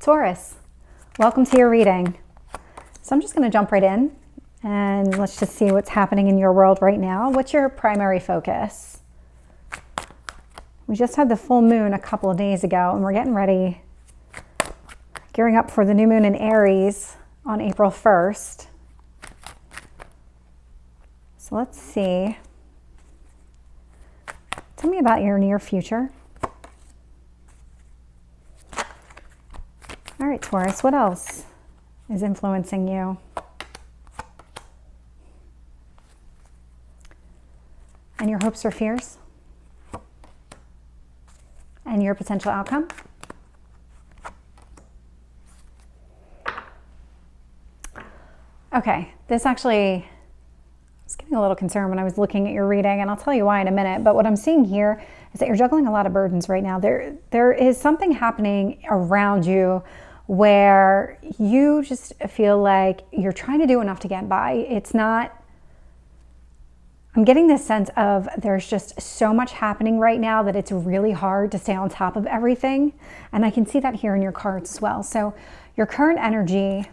Taurus, welcome to your reading. So I'm just going to jump right in and let's just see what's happening in your world right now. What's your primary focus? We just had the full moon a couple of days ago and we're getting ready, gearing up for the new moon in Aries on April 1st. So let's see. Tell me about your near future. All right, Taurus, what else is influencing you? And your hopes or fears? And your potential outcome? Okay, this actually, I was getting a little concerned when I was looking at your reading, and I'll tell you why in a minute, but what I'm seeing here is that you're juggling a lot of burdens right now. There is something happening around you where you just feel like you're trying to do enough to get by. It's not, I'm getting this sense of there's just so much happening right now that it's really hard to stay on top of everything. And I can see that here in your cards as well. So your current energy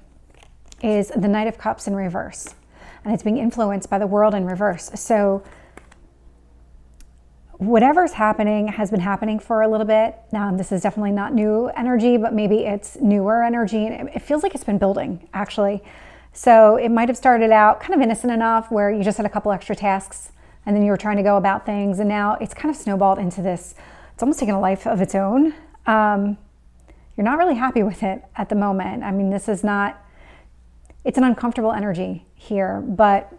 is the Knight of Cups in reverse, and it's being influenced by the World in reverse. So whatever's happening has been happening for a little bit. This is definitely not new energy, but maybe it's newer energy. And it feels like it's been building, actually. So it might have started out kind of innocent enough where you just had a couple extra tasks and then you were trying to go about things. And now it's kind of snowballed into this. It's almost taken a life of its own. You're not really happy with it at the moment. I mean, this is not, it's an uncomfortable energy here, but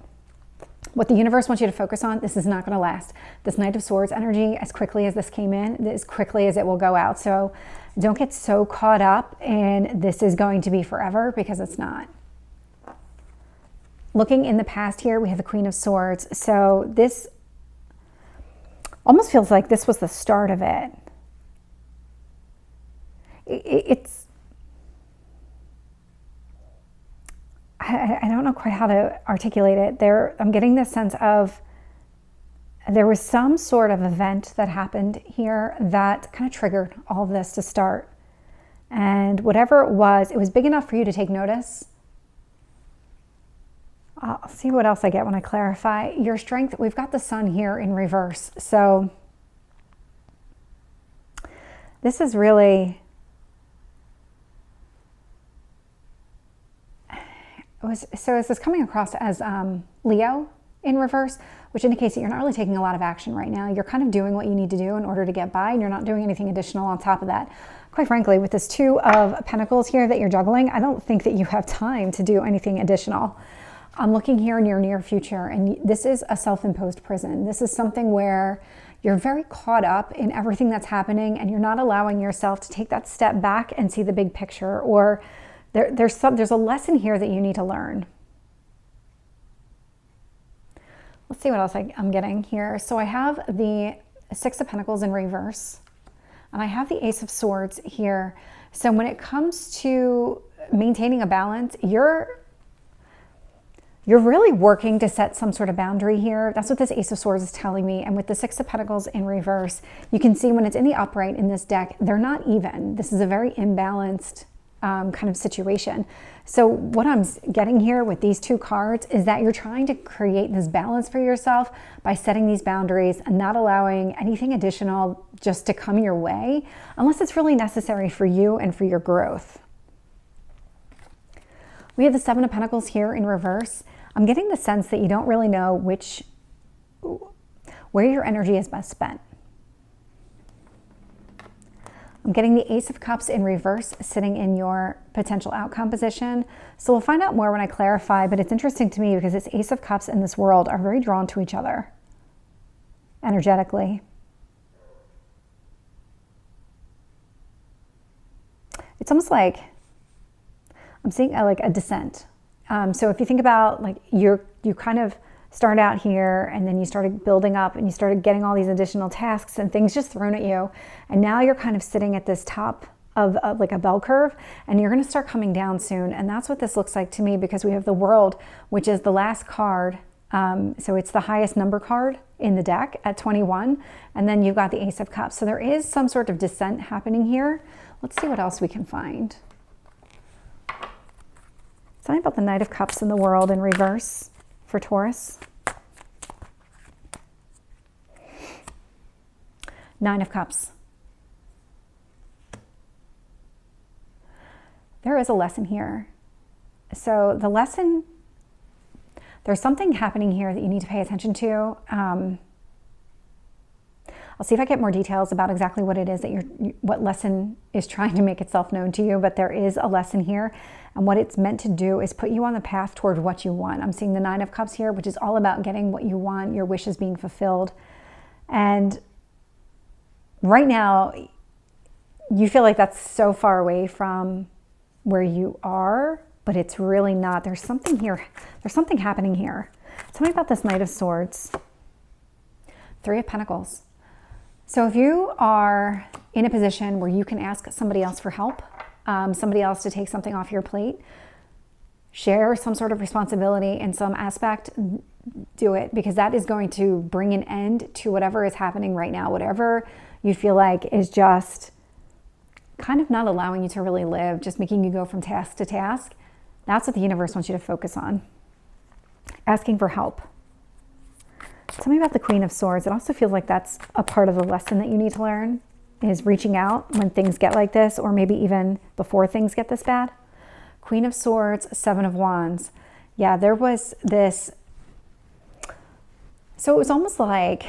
what the universe wants you to focus on, this is not going to last. This Knight of Swords energy, as quickly as this came in, as quickly as it will go out. So don't get so caught up in this is going to be forever, because it's not. Looking in the past here, we have the Queen of Swords. So this almost feels like this was the start of it. It's, I don't know quite how to articulate it. I'm getting this sense of there was some sort of event that happened here that kind of triggered all of this to start. And whatever it was big enough for you to take notice. I'll see what else I get when I clarify. Your strength, we've got the Sun here in reverse. So this is really, so is this coming across as Leo in reverse, which indicates that you're not really taking a lot of action right now. You're kind of doing what you need to do in order to get by, and you're not doing anything additional on top of that. Quite frankly, with this Two of Pentacles here that you're juggling, I don't think that you have time to do anything additional. I'm looking here in your near future, and this is a self-imposed prison. This is something where you're very caught up in everything that's happening, and you're not allowing yourself to take that step back and see the big picture, or there's a lesson here that you need to learn. Let's see what else I'm getting here. So I have the Six of Pentacles in reverse, and I have the Ace of Swords here. So when it comes to maintaining a balance, you're really working to set some sort of boundary here. That's what this Ace of Swords is telling me. And with the Six of Pentacles in reverse, you can see when it's in the upright in this deck, they're not even. This is a very imbalanced kind of situation. So what I'm getting here with these two cards is that you're trying to create this balance for yourself by setting these boundaries and not allowing anything additional just to come your way unless it's really necessary for you and for your growth. We have the Seven of Pentacles here in reverse. I'm getting the sense that you don't really know where your energy is best spent. I'm getting the Ace of Cups in reverse sitting in your potential outcome position. So we'll find out more when I clarify, but it's interesting to me because this Ace of Cups and this World are very drawn to each other energetically. It's almost like I'm seeing like a descent. So if you think about like you kind of start out here and then you started building up and you started getting all these additional tasks and things just thrown at you. And now you're kind of sitting at this top of like a bell curve, and you're going to start coming down soon. And that's what this looks like to me, because we have the World, which is the last card. So it's the highest number card in the deck at 21. And then you've got the Ace of Cups. So there is some sort of descent happening here. Let's see what else we can find. Tell me about the Knight of Cups in the world in reverse for Taurus. Nine of Cups. There is a lesson here. So the lesson, there's something happening here that you need to pay attention to. I'll see if I get more details about exactly what it is that what lesson is trying to make itself known to you, but there is a lesson here, and what it's meant to do is put you on the path toward what you want. I'm seeing the Nine of Cups here, which is all about getting what you want, your wishes being fulfilled. And right now, you feel like that's so far away from where you are, but it's really not. There's something here. There's something happening here. Tell me about this Knight of Swords. Three of Pentacles. So if you are in a position where you can ask somebody else for help, somebody else to take something off your plate, share some sort of responsibility in some aspect, do it, because that is going to bring an end to whatever is happening right now, whatever you feel like is just kind of not allowing you to really live, just making you go from task to task. That's what the universe wants you to focus on. Asking for help. Tell me about the Queen of Swords. It also feels like that's a part of the lesson that you need to learn, is reaching out when things get like this, or maybe even before things get this bad. Queen of Swords, Seven of Wands. Yeah, there was this. So it was almost like,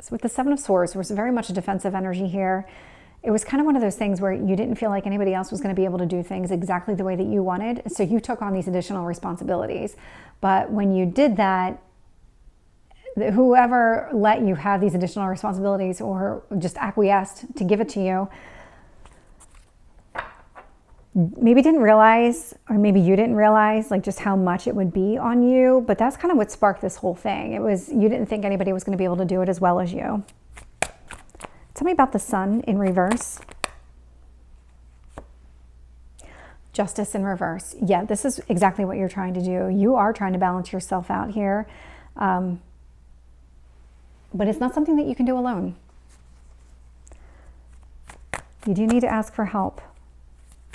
so with the Seven of Swords, there was very much a defensive energy here. It was kind of one of those things where you didn't feel like anybody else was going to be able to do things exactly the way that you wanted. So you took on these additional responsibilities. But when you did that, whoever let you have these additional responsibilities or just acquiesced to give it to you, maybe didn't realize, or maybe you didn't realize, like just how much it would be on you. But that's kind of what sparked this whole thing. It was, you didn't think anybody was going to be able to do it as well as you. Tell me about the Sun in reverse. Justice in reverse. Yeah, this is exactly what you're trying to do. You are trying to balance yourself out here. But it's not something that you can do alone. You do need to ask for help.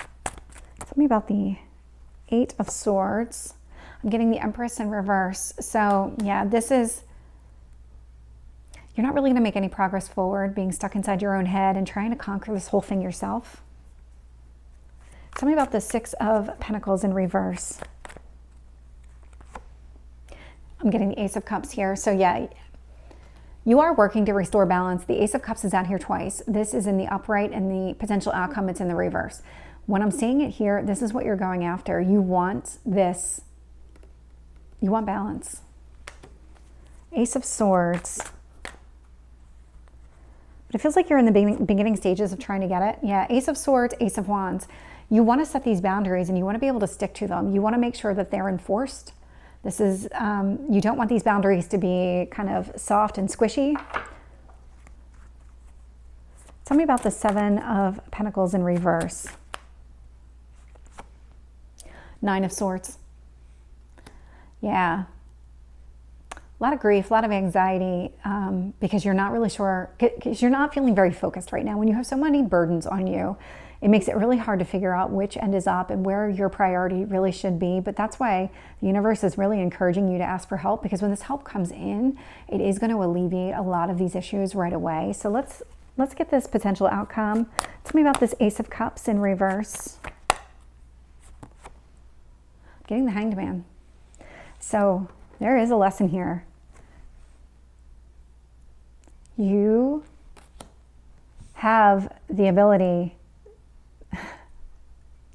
Tell me about the Eight of Swords. I'm getting the Empress in reverse. So yeah, this is, you're not really going to make any progress forward being stuck inside your own head and trying to conquer this whole thing yourself. Tell me about the Six of Pentacles in reverse. I'm getting the Ace of Cups here. So yeah, you are working to restore balance. The Ace of Cups is out here twice. This is in the upright, and the potential outcome, it's in the reverse. When I'm seeing it here, this is what you're going after. You want this, you want balance. Ace of Swords. But it feels like you're in the beginning stages of trying to get it. Yeah, Ace of Swords, Ace of Wands. You want to set these boundaries and you want to be able to stick to them. You want to make sure that they're enforced. This is, you don't want these boundaries to be kind of soft and squishy. Tell me about the Seven of Pentacles in reverse. Nine of Swords. Yeah. A lot of grief, a lot of anxiety, because you're not really sure, because you're not feeling very focused right now. When you have so many burdens on you, it makes it really hard to figure out which end is up and where your priority really should be. But that's why the universe is really encouraging you to ask for help, because when this help comes in, it is going to alleviate a lot of these issues right away. So let's get this potential outcome. Tell me about this Ace of Cups in reverse. Getting the Hanged Man. So there is a lesson here. You have the ability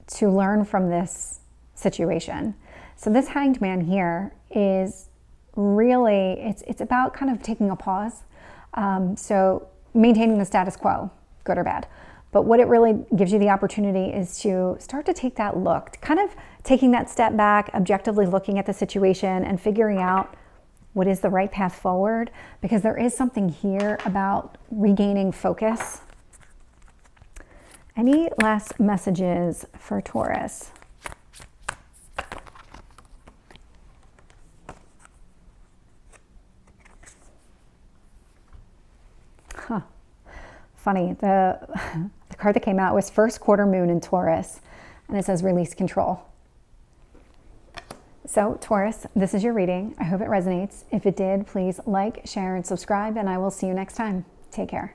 to learn from this situation. So this Hanged Man here is really, it's about kind of taking a pause. So maintaining the status quo, good or bad. But what it really gives you the opportunity is to start to take that look, kind of taking that step back, objectively looking at the situation and figuring out what is the right path forward, because there is something here about regaining focus. Any last messages for Taurus? Huh. Funny, the card that came out was first quarter moon in Taurus, and it says release control. So Taurus, this is your reading. I hope it resonates. If it did, please like, share, and subscribe, and I will see you next time. Take care.